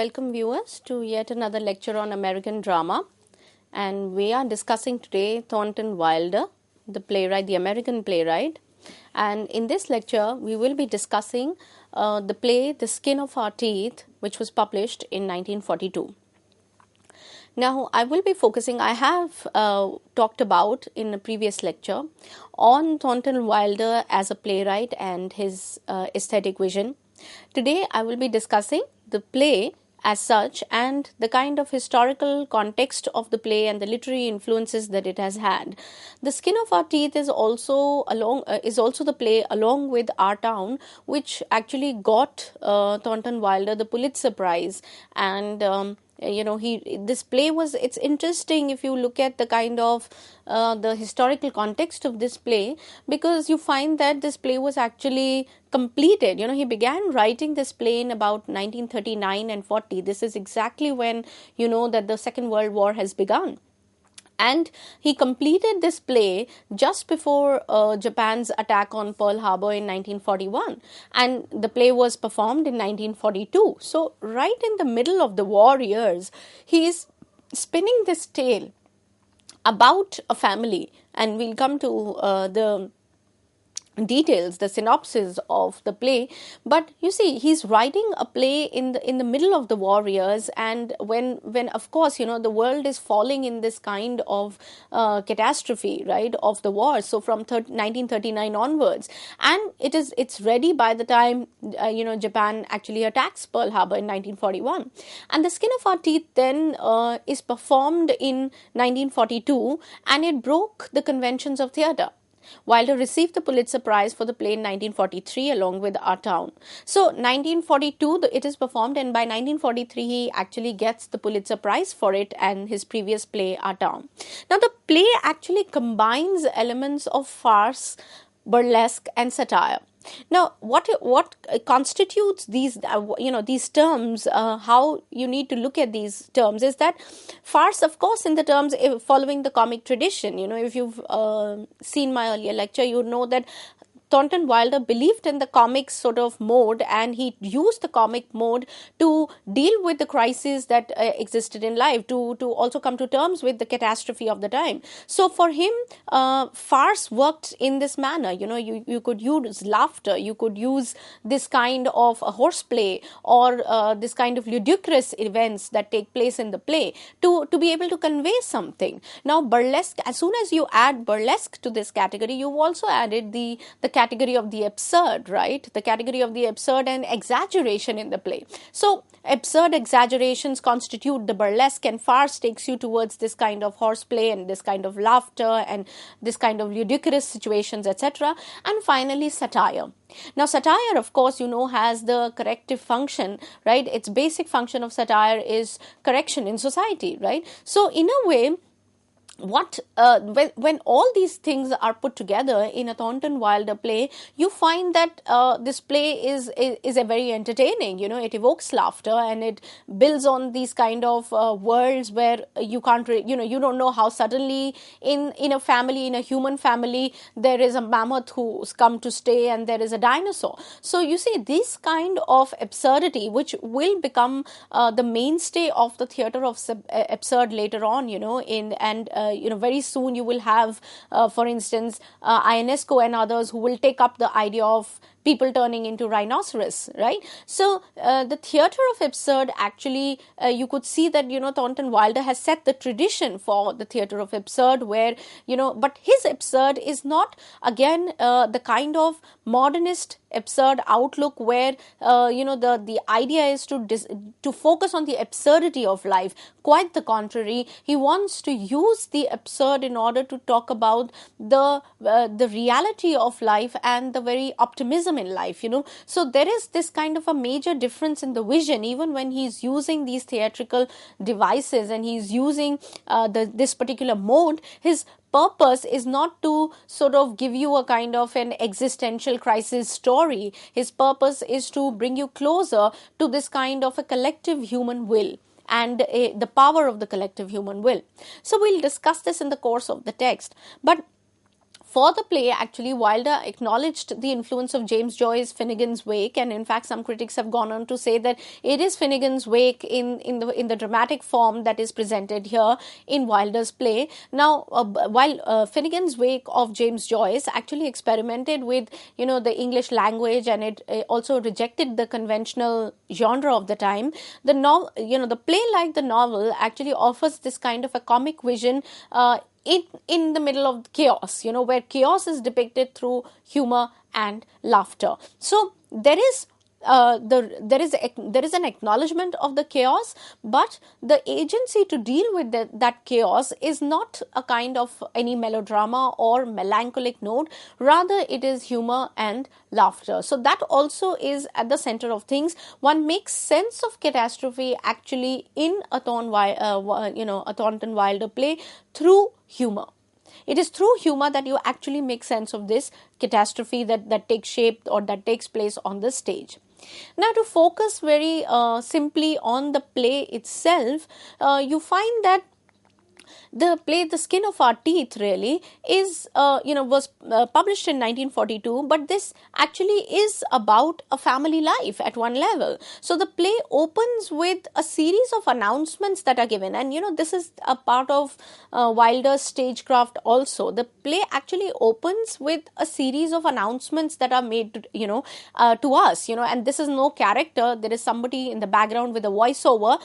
welcome viewers to yet another lecture on American drama, and we are discussing today Thornton Wilder, the playwright, the American playwright. And in this lecture we will be discussing the play The Skin of Our Teeth, which was published in 1942. Now I will be focusing, I have talked about in a previous lecture on Thornton Wilder as a playwright and his aesthetic vision. Today I will be discussing the play as such and the kind of historical context of the play and the literary influences that it has had. The Skin of Our Teeth is also the play along with Our Town, which actually got Thornton Wilder the Pulitzer Prize. And this play it's interesting if you look at the kind of the historical context of this play, because you find that this play was actually completed. He began writing this play in about 1939 and 40. This is exactly when that the Second World War has begun. And he completed this play just before Japan's attack on Pearl Harbor in 1941. And the play was performed in 1942. So right in the middle of the war years, he is spinning this tale about a family. And we'll come to the details, the synopsis of the play. But you see, he's writing a play in the middle of the war years, and when of course the world is falling in this kind of catastrophe, right, of the war. So from 1939 onwards, and it's ready by the time Japan actually attacks Pearl Harbor in 1941. And The Skin of Our Teeth then is performed in 1942, and it broke the conventions of theatre. Wilder received the Pulitzer Prize for the play in 1943 along with Our Town. So 1942 it is performed, and by 1943 he actually gets the Pulitzer Prize for it and his previous play Our Town. Now the play actually combines elements of farce, burlesque and satire. Now, what constitutes these these terms? How you need to look at these terms is that farce, of course, in the terms following the comic tradition. If you've seen my earlier lecture, you know that Thornton Wilder believed in the comic sort of mode, and he used the comic mode to deal with the crises that existed in life, to also come to terms with the catastrophe of the time. So for him, farce worked in this manner. You could use laughter, you could use this kind of horseplay or this kind of ludicrous events that take place in the play to be able to convey something. Now burlesque, as soon as you add burlesque to this category, you've also added the category of the absurd, right? The category of the absurd and exaggeration in the play. So absurd exaggerations constitute the burlesque, and farce takes you towards this kind of horseplay and this kind of laughter and this kind of ludicrous situations, etc. And finally satire. Now satire, of course, has the corrective function, right? Its basic function of satire is correction in society, right? So in a way, when all these things are put together in a Thornton Wilder play, you find that this play is a very entertaining. It evokes laughter, and it builds on these kind of worlds where you can't you don't know how suddenly in a family, in a human family, there is a mammoth who's come to stay and there is a dinosaur. So you see, this kind of absurdity, which will become the mainstay of the theatre of absurd later on, very soon you will have, for instance, Ionesco and others who will take up the idea of people turning into rhinoceros, right? So the theatre of absurd actually, you could see that, Thornton Wilder has set the tradition for the theatre of absurd where, but his absurd is not, again, the kind of modernist absurd outlook where, the idea is to focus on the absurdity of life. Quite the contrary, he wants to use the absurd in order to talk about the reality of life and the very optimism in life. So there is this kind of a major difference in the vision, even when he's using these theatrical devices and he's using this particular mode. His purpose is not to sort of give you a kind of an existential crisis story. His purpose is to bring you closer to this kind of a collective human will and the power of the collective human will. So we'll discuss this in the course of the text. But For the play, actually, Wilder acknowledged the influence of James Joyce's Finnegan's Wake, and in fact, some critics have gone on to say that it is Finnegan's Wake in the dramatic form that is presented here in Wilder's play. Now, while Finnegan's Wake of James Joyce actually experimented with, the English language, and it also rejected the conventional genre of the time, the play, like the novel, actually offers this kind of a comic vision in the middle of chaos, where chaos is depicted through humor and laughter. So there is there is an acknowledgement of the chaos, but the agency to deal with that chaos is not a kind of any melodrama or melancholic note. Rather, it is humor and laughter. So that also is at the center of things. One makes sense of catastrophe actually in a Thornton Wilder play through humor. It is through humor that you actually make sense of this catastrophe that takes shape or that takes place on the stage. Now, to focus very simply on the play itself, you find that the play The Skin of Our Teeth really is, was published in 1942, but this actually is about a family life at one level. So the play opens with a series of announcements that are given, and this is a part of Wilder's Stagecraft also. The play actually opens with a series of announcements that are made, to us, and this is no character. There is somebody in the background with a voiceover,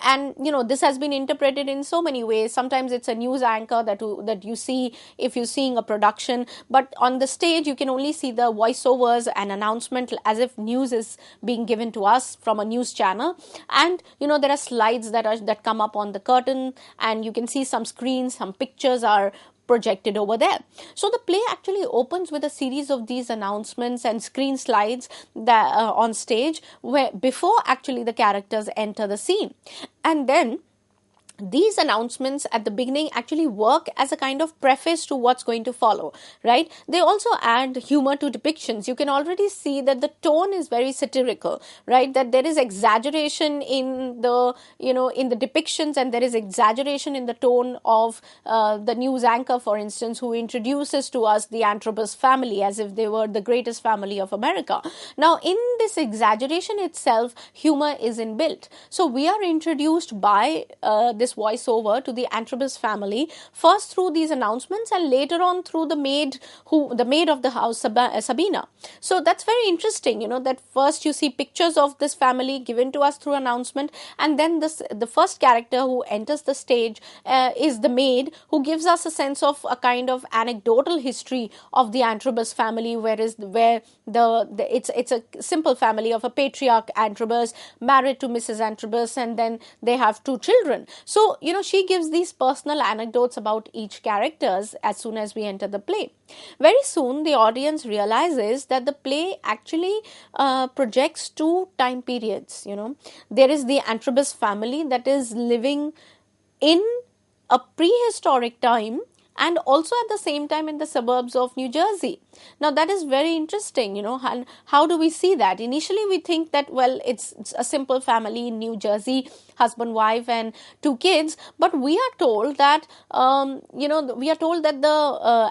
and this has been interpreted in so many ways. Sometimes it's a news anchor that you see if you're seeing a production, but on the stage you can only see the voiceovers and announcement as if news is being given to us from a news channel. And there are slides that come up on the curtain, and you can see some screens, some pictures are projected over there. So the play actually opens with a series of these announcements and screen slides that on stage, where before actually the characters enter the scene. And then these announcements at the beginning actually work as a kind of preface to what's going to follow, right? They also add humor to depictions. You can already see that the tone is very satirical, right? That there is exaggeration in the, in the depictions, and there is exaggeration in the tone of the news anchor, for instance, who introduces to us the Antrobus family as if they were the greatest family of America. Now, in this exaggeration itself, humor is inbuilt. So we are introduced by this voiceover to the Antrobus family, first through these announcements and later on through the maid of the house, Sabina. So that's very interesting, that first you see pictures of this family given to us through announcement, and then the first character who enters the stage is the maid, who gives us a sense of a kind of anecdotal history of the Antrobus family, where it's a simple family of a patriarch Antrobus married to Mrs. Antrobus, and then they have 2 children. So, she gives these personal anecdotes about each characters as soon as we enter the play. Very soon, the audience realizes that the play actually projects 2 time periods. There is the Antrobus family that is living in a prehistoric time, and also at the same time in the suburbs of New Jersey. Now, that is very interesting, and how do we see that? Initially, we think that, well, it's a simple family in New Jersey, husband, wife, and 2 kids, but we are told that, the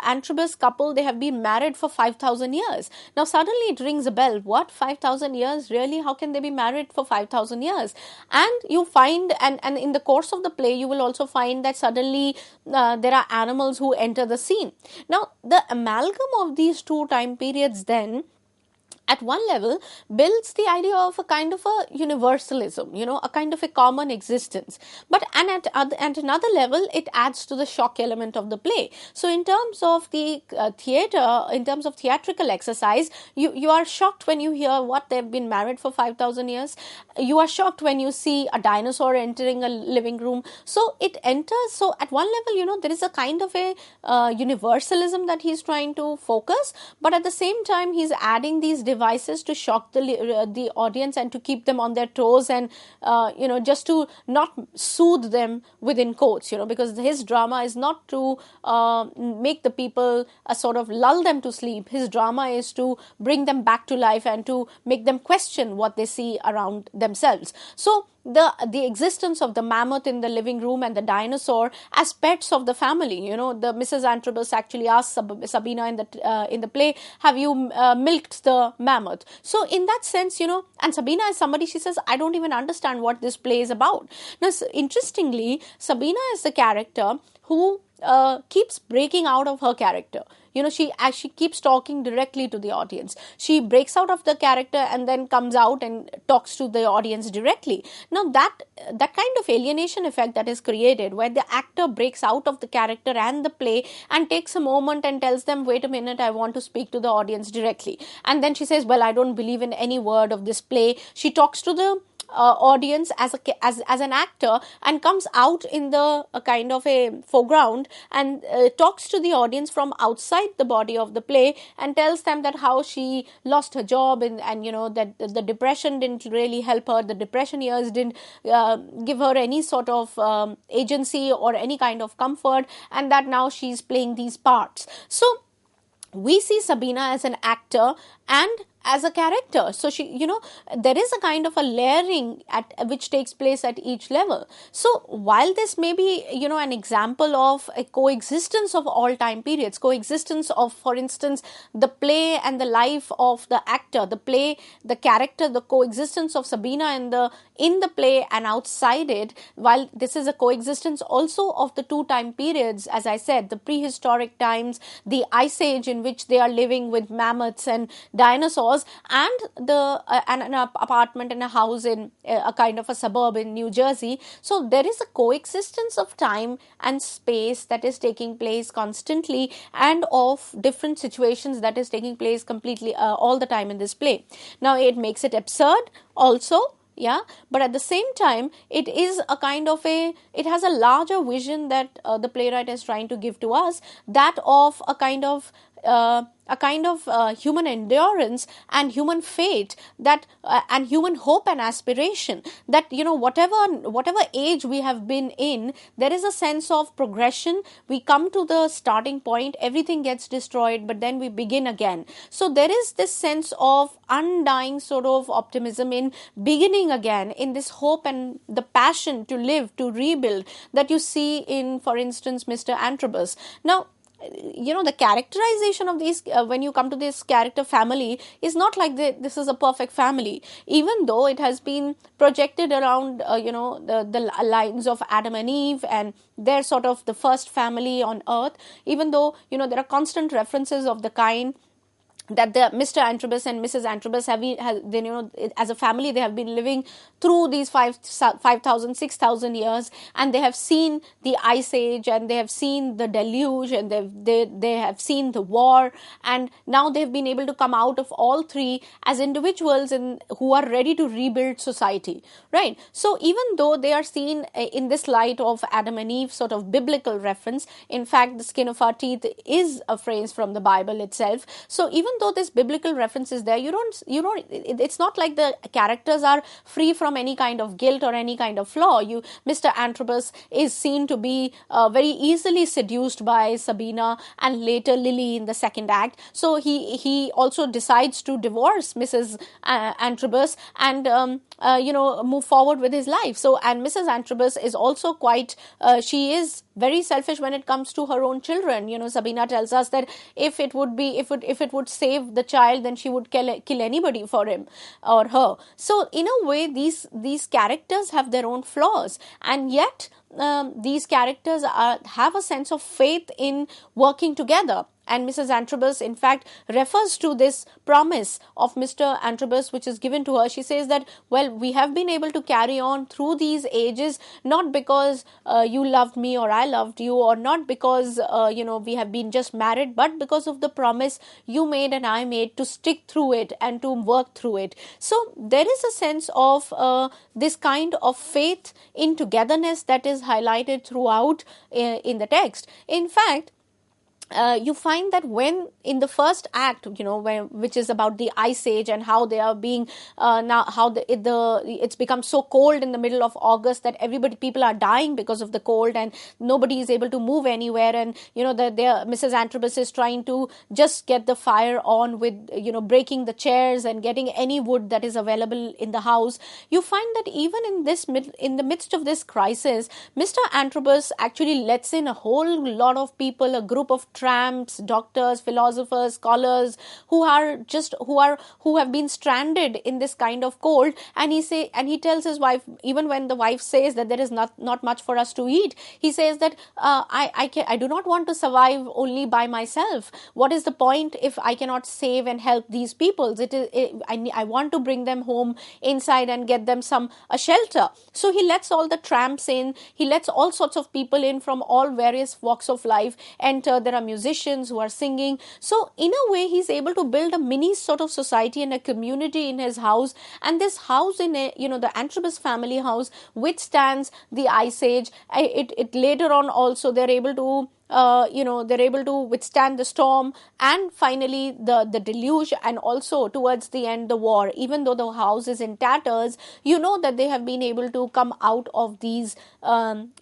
Antrobus couple, they have been married for 5,000 years. Now, suddenly it rings a bell. What? 5,000 years? Really? How can they be married for 5,000 years? And you find, and in the course of the play, you will also find that suddenly there are animals who enter the scene. Now, the amalgam of these 2 time periods then, at one level, builds the idea of a kind of a universalism, a kind of a common existence. But at another level, it adds to the shock element of the play. So in terms of the theatre, in terms of theatrical exercise, you are shocked when you hear what they've been married for 5,000 years. You are shocked when you see a dinosaur entering a living room. So it enters, so at one level, there is a kind of a universalism that he's trying to focus, but at the same time, he's adding these devices to shock the audience and to keep them on their toes, and just to not soothe them within quotes, because his drama is not to make the people sort of lull them to sleep. His drama is to bring them back to life and to make them question what they see around themselves. So the existence of the mammoth in the living room and the dinosaur as pets of the family. The Mrs. Antrobus actually asks Sabina in the play, have you milked the mammoth? So in that sense, and Sabina is somebody, she says, I don't even understand what this play is about. Now, interestingly, Sabina is the character who keeps breaking out of her character. As she keeps talking directly to the audience, she breaks out of the character and then comes out and talks to the audience directly. Now that kind of alienation effect that is created, where the actor breaks out of the character and the play and takes a moment and tells them, wait a minute, I want to speak to the audience directly. And then she says, well, I don't believe in any word of this play. She talks to the audience as an actor and comes out in the kind of a foreground and talks to the audience from outside the body of the play and tells them that how she lost her job and that the depression didn't really help her. The depression years didn't give her any sort of agency or any kind of comfort, and that now she's playing these parts. So we see Sabina as an actor and as a character. So she, there is a kind of a layering which takes place at each level. So while this may be, an example of a coexistence of all time periods, coexistence of, for instance, the play and the life of the actor, the play, the character, the coexistence of Sabina in the play and outside it, while this is a coexistence also of the two time periods, as I said, the prehistoric times, the ice age in which they are living with mammoths and dinosaurs, and an apartment and a house in a kind of a suburb in New Jersey. So there is a coexistence of time and space that is taking place constantly, and of different situations that is taking place completely all the time in this play. Now it makes it absurd also, but at the same time, it is a kind of it has a larger vision that the playwright is trying to give to us, that of a kind of human endurance and human fate, that and human hope and aspiration, that whatever age we have been in, there is a sense of progression. We come to the starting point, everything gets destroyed, but then we begin again. So there is this sense of undying sort of optimism in beginning again, in this hope and the passion to live, to rebuild, that you see in, for instance, Mr. Antrobus. Now, the characterization of these, when you come to this character family, is not like this is a perfect family, even though it has been projected around, the lines of Adam and Eve, and they're sort of the first family on earth, even though, there are constant references of the kind that the Mr. Antrobus and Mrs. Antrobus as a family, they have been living through these 5,000, 6,000 years, and they have seen the ice age, and they have seen the deluge, and they have seen the war, and now they've been able to come out of all three as individuals who are ready to rebuild society, right? So even though they are seen in this light of Adam and Eve, sort of biblical reference, in fact, the skin of our teeth is a phrase from the Bible itself. So even though this biblical reference is there, it's not like the characters are free from any kind of guilt or any kind of flaw. Mr. Antrobus is seen to be very easily seduced by Sabina and later Lily in the second act. So he also decides to divorce Mrs. Antrobus and move forward with his life. So, and Mrs. Antrobus is also quite she is very selfish when it comes to her own children. Sabina tells us that if it would save the child, then she would kill anybody for him or her. So in a way, these characters have their own flaws, and yet these characters have a sense of faith in working together. And Mrs. Antrobus, in fact, refers to this promise of Mr. Antrobus, which is given to her. She says that, well, we have been able to carry on through these ages, not because you loved me or I loved you, or not because, we have been just married, but because of the promise you made and I made to stick through it and to work through it. So there is a sense of this kind of faith in togetherness that is highlighted throughout in the text. In fact, you find that when in the first act, which is about the ice age and how they are being now how it's become so cold in the middle of August that people are dying because of the cold, and nobody is able to move anywhere, and Mrs. Antrobus is trying to just get the fire on with breaking the chairs and getting any wood that is available in the house. You find that even in the midst of this crisis, Mr. Antrobus actually lets in a whole lot of people, a group of tramps, doctors, philosophers, scholars who have bbeen stranded in this kind of cold, and he tells his wife, even when the wife says that there is not much for us to eat, he says that I do not want to survive only by myself. What is the point if I cannot save and help these people? I want to bring them home inside and get them a shelter. So he lets all the tramps in, he lets all sorts of people in from all various walks of life enter. There are musicians who are singing. So in a way, he's able to build a mini sort of society and a community in his house, and this house the Antrobus family house withstands the ice age. It later on also they're able to withstand the storm, and finally the deluge, and also towards the end the war. Even though the house is in tatters, that they have been able to come out of these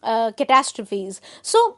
catastrophes. So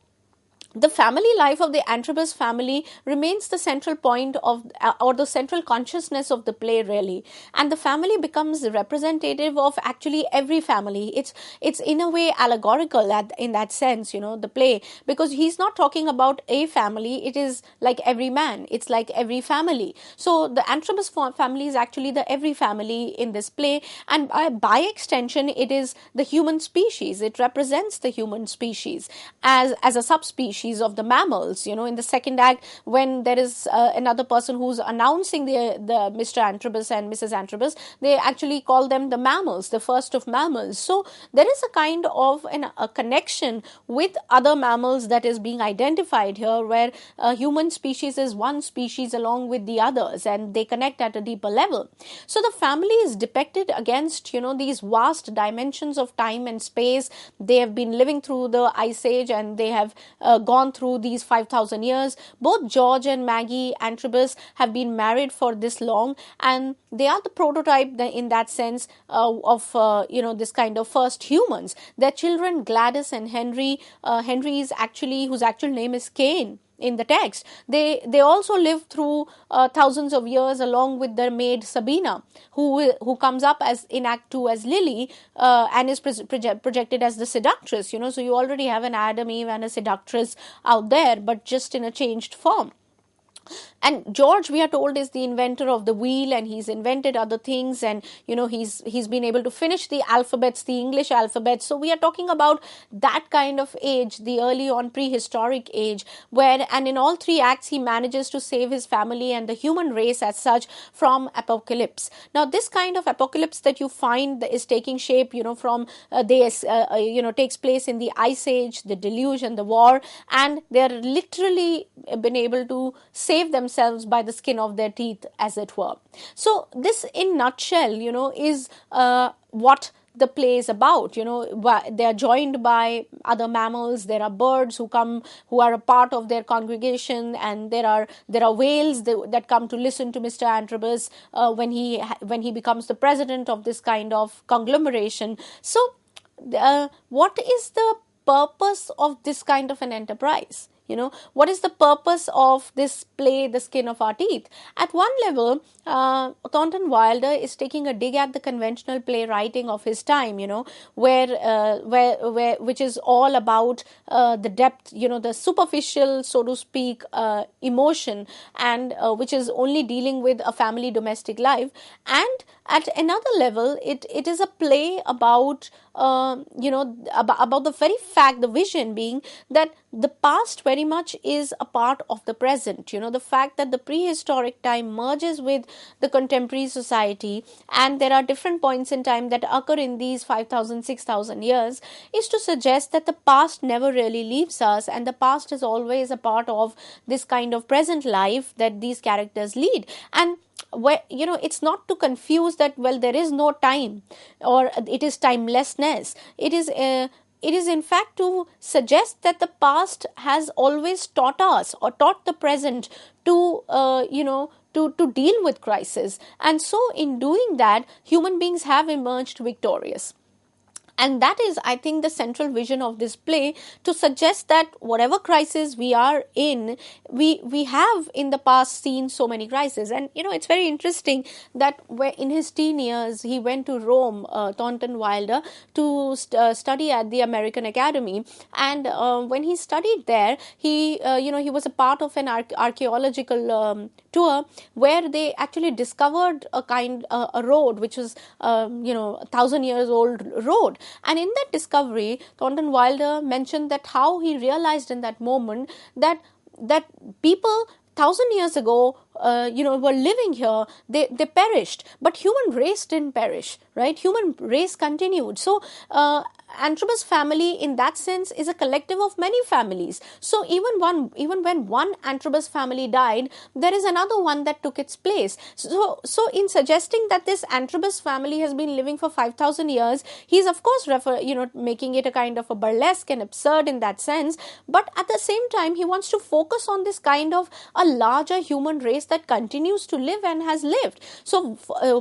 the family life of the Antrobus family remains the central point or the central consciousness of the play, really. And the family becomes representative of actually every family. It's in a way allegorical in that sense, the play, because he's not talking about a family. It is like every man. It's like every family. So the Antrobus family is actually the every family in this play. And by extension, it is the human species. It represents the human species as a subspecies of the mammals. In the second act, when there is another person who's announcing the Mr. Antrobus and Mrs. Antrobus, they actually call them the mammals, the first of mammals. So there is a kind of a connection with other mammals that is being identified here, where human species is one species along with the others, and they connect at a deeper level. So the family is depicted against these vast dimensions of time and space. They have been living through the ice age, and they have gone through these 5,000 years. Both George and Maggie Antrobus have been married for this long, and they are the prototype in that sense of this kind of first humans. Their children Gladys and Henry. Henry is whose actual name is Cain in the text. They also live through thousands of years along with their maid Sabina, who comes up as in Act 2 as Lily, and is projected as the seductress. So you already have an Adam, Eve, and a seductress out there, but just in a changed form. And George, we are told, is the inventor of the wheel, and he's invented other things, and he's been able to finish the alphabets, the English alphabet. So we are talking about that kind of age, the early on prehistoric age, and in all three acts he manages to save his family and the human race as such from apocalypse. Now this kind of apocalypse that you find is taking shape takes place in the ice age, the deluge, and the war, and they are literally been able to save themselves by the skin of their teeth, as it were. So this in nutshell is what the play is about. They are joined by other mammals. There are birds who are a part of their congregation, and there are whales that come to listen to Mr. Antrobus when he becomes the president of this kind of conglomeration. So what is the purpose of this kind of an enterprise? What is the purpose of this play, The Skin of Our Teeth? At one level, Thornton Wilder is taking a dig at the conventional playwriting of his time, which is all about the depth, the superficial, so to speak, emotion, and which is only dealing with a family domestic life. And at another level, it is a play about about the very fact, the vision being that the past very much is a part of the present. The fact that the prehistoric time merges with the contemporary society, and there are different points in time that occur in these 5,000, 6,000 years, is to suggest that the past never really leaves us, and the past is always a part of this kind of present life that these characters lead. And where it's not to confuse that there is no time or it is timelessness. It is it is in fact to suggest that the past has always taught us or taught the present to, to deal with crisis. And so in doing that, human beings have emerged victorious. And that is, I think, the central vision of this play, to suggest that whatever crisis we are in, we have in the past seen so many crises. And, it's very interesting that in his teen years, he went to Rome, Thornton Wilder, to study at the American Academy. And when he studied there, he was a part of an archaeological tour where they actually discovered a road which was 1,000 years old road. And in that discovery, Thornton Wilder mentioned that how he realized in that moment that people 1,000 years ago, were living here, they perished, but human race didn't perish, right? Human race continued. So, Antrobus family in that sense is a collective of many families. So even when one Antrobus family died, there is another one that took its place. So in suggesting that this Antrobus family has been living for 5,000 years, he is of course making it a kind of a burlesque and absurd in that sense. But at the same time, he wants to focus on this kind of a larger human race that continues to live and has lived. So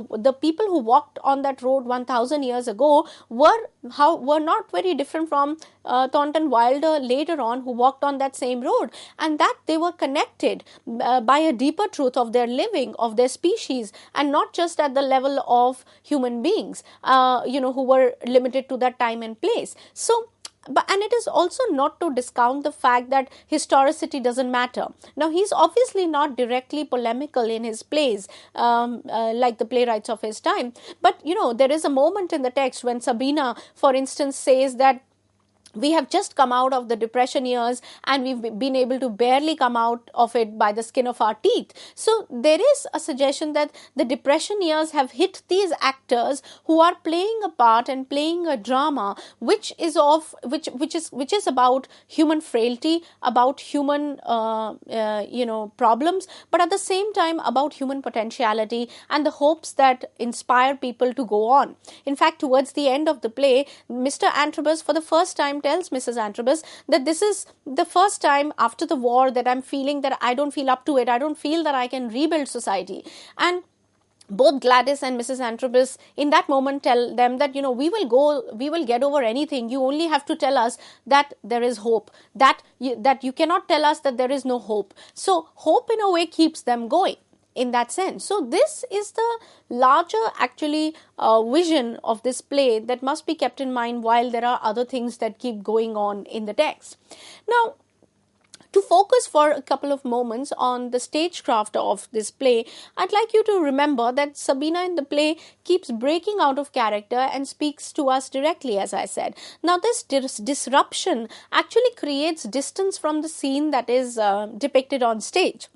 the people who walked on that road 1,000 years ago were not very different from Thornton Wilder later on, who walked on that same road, and that they were connected by a deeper truth of their living, of their species, and not just at the level of human beings, who were limited to that time and place. So, and it is also not to discount the fact that historicity doesn't matter. Now, he's obviously not directly polemical in his plays, like the playwrights of his time. But, there is a moment in the text when Sabina, for instance, says that we have just come out of the depression years and we've been able to barely come out of it by the skin of our teeth. So there is a suggestion that the depression years have hit these actors who are playing a part and playing a drama which is about human frailty, about human problems, but at the same time about human potentiality and the hopes that inspire people to go on. In fact, towards the end of the play, Mr. Antrobus for the first time tells Mrs. Antrobus that this is the first time after the war that I'm feeling that I don't feel up to it. I don't feel that I can rebuild society. And both Gladys and Mrs. Antrobus in that moment tell them that, we will get over anything. You only have to tell us that there is hope, that you cannot tell us that there is no hope. So hope in a way keeps them going in that sense. So this is the larger actually vision of this play that must be kept in mind while there are other things that keep going on in the text. Now, to focus for a couple of moments on the stagecraft of this play, I'd like you to remember that Sabina in the play keeps breaking out of character and speaks to us directly, as I said. Now, this disruption actually creates distance from the scene that is depicted on stage.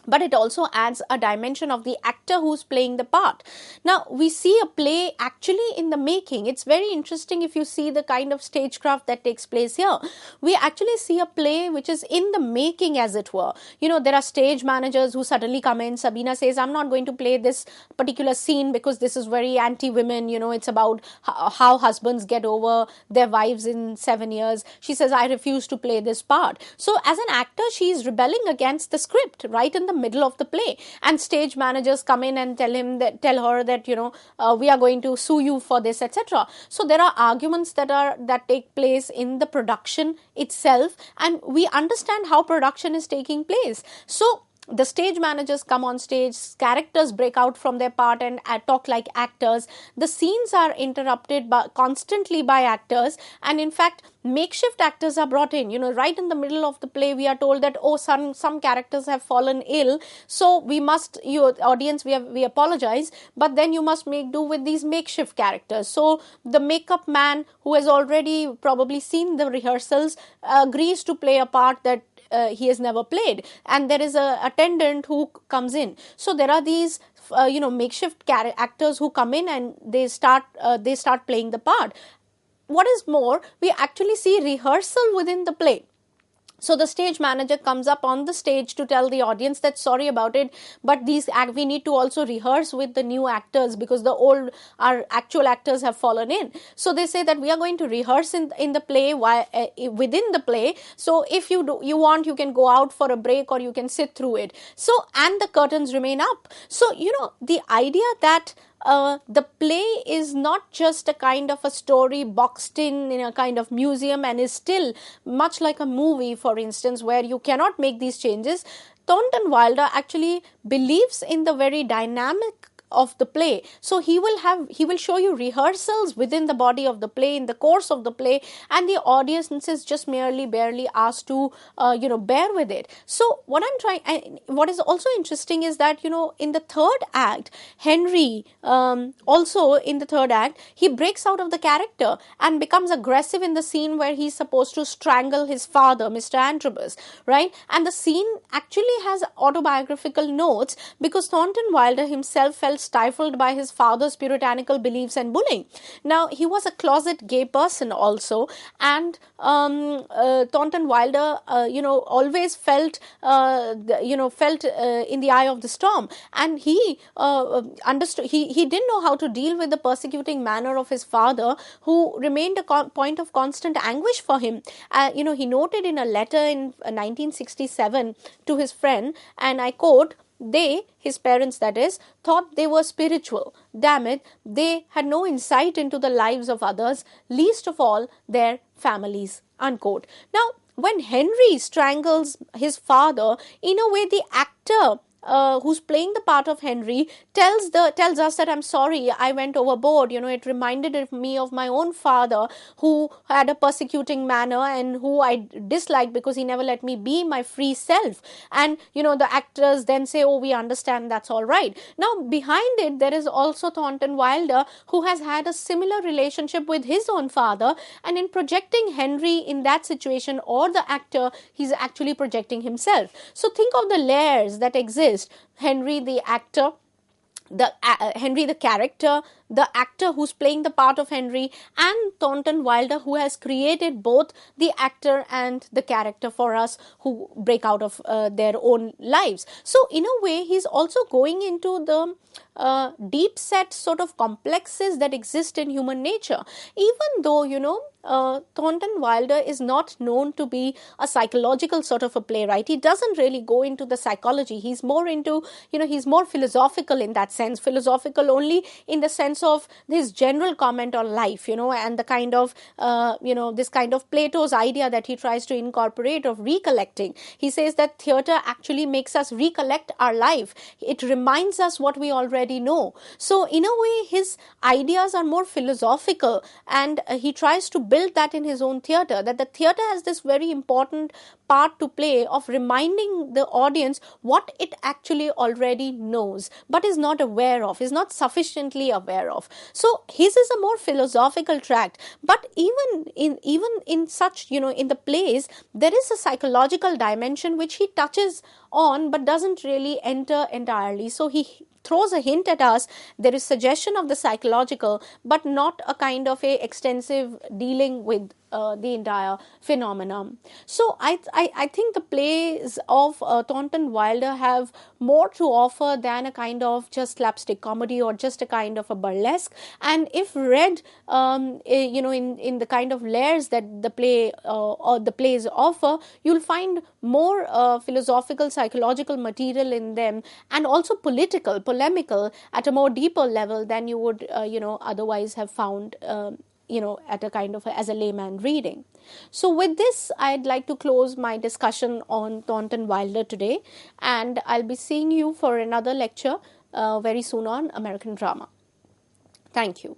But it also adds a dimension of the actor who's playing the part. Now, we see a play actually in the making. It's very interesting if you see the kind of stagecraft that takes place here. We actually see a play which is in the making, as it were. There are stage managers who suddenly come in. Sabina says, I'm not going to play this particular scene because this is very anti-women. It's about how husbands get over their wives in 7 years. She says, I refuse to play this part. So, as an actor, she is rebelling against the script right in the middle of the play, and stage managers come in and tell her that we are going to sue you for this, etc. So there are arguments that take place in the production itself, and we understand how production is taking place. So the stage managers come on stage, characters break out from their part and talk like actors. The scenes are interrupted constantly by actors, and in fact, makeshift actors are brought in. Right in the middle of the play, we are told that, some characters have fallen ill, so we must, audience, we apologize, but then you must make do with these makeshift characters. So the makeup man, who has already probably seen the rehearsals, agrees to play a part that he has never played, and there is a attendant who comes in. So there are these makeshift actors who come in and they start playing the part. What is more, we actually see rehearsal within the play. So the stage manager comes up on the stage to tell the audience that sorry about it, but we need to also rehearse with the new actors because our actual actors have fallen in. So they say that we are going to rehearse in the play within the play. So if you want, you can go out for a break or you can sit through it. So, and the curtains remain up. So, the idea that the play is not just a kind of a story boxed in a kind of museum and is still much like a movie, for instance, where you cannot make these changes. Thornton Wilder actually believes in the very dynamic of the play. So he will show you rehearsals within the body of the play, in the course of the play, and the audience is just barely asked to bear with it. So what is also interesting is that in the third act, Henry also in the third act, he breaks out of the character and becomes aggressive in the scene where he's supposed to strangle his father, Mr. Antrobus, right? And the scene actually has autobiographical notes because Thornton Wilder himself felt stifled by his father's puritanical beliefs and bullying. Now, he was a closet gay person also, and Thornton Wilder, always felt in the eye of the storm, and he understood. He didn't know how to deal with the persecuting manner of his father, who remained a point of constant anguish for him. He noted in a letter in 1967 to his friend, and I quote, "They, his parents that is, thought they were spiritual. Damn it, they had no insight into the lives of others, least of all their families," unquote. Now, when Henry strangles his father, in a way the actor who's playing the part of Henry tells us that I'm sorry, I went overboard. It reminded me of my own father, who had a persecuting manner and who I disliked because he never let me be my free self. And the actors then say, "Oh, we understand, that's all right." Now behind it, there is also Thornton Wilder, who has had a similar relationship with his own father, and in projecting Henry in that situation, or the actor, he's actually projecting himself. So think of the layers that exist. Henry the actor, Henry the character, the actor who's playing the part of Henry, and Thornton Wilder, who has created both the actor and the character for us, who break out of their own lives. So in a way, he's also going into the deep set sort of complexes that exist in human nature. Even though, Thornton Wilder is not known to be a psychological sort of a playwright. He doesn't really go into the psychology. He's more into, he's more philosophical in that sense. Philosophical only in the sense of his general comment on life, and the kind of, this kind of Plato's idea that he tries to incorporate of recollecting. He says that theatre actually makes us recollect our life. It reminds us what we already know. So in a way, his ideas are more philosophical, and he tries to build that in his own theatre, that the theatre has this very important part to play of reminding the audience what it actually already knows, but is not aware of, is not sufficiently aware of. So his is a more philosophical tract, but even in such, in the plays, there is a psychological dimension which he touches on but doesn't really enter entirely. So he throws a hint at us. There is suggestion of the psychological, but not a kind of a extensive dealing with the entire phenomenon. So I think the plays of Thornton Wilder have more to offer than a kind of just slapstick comedy or just a kind of a burlesque. And if read, in the kind of layers that the play or the plays offer, you'll find more philosophical, psychological material in them, and also polemical at a more deeper level than you would, otherwise have found at a kind of as a layman reading. So with this, I'd like to close my discussion on Thornton Wilder today, and I'll be seeing you for another lecture very soon on American drama. Thank you.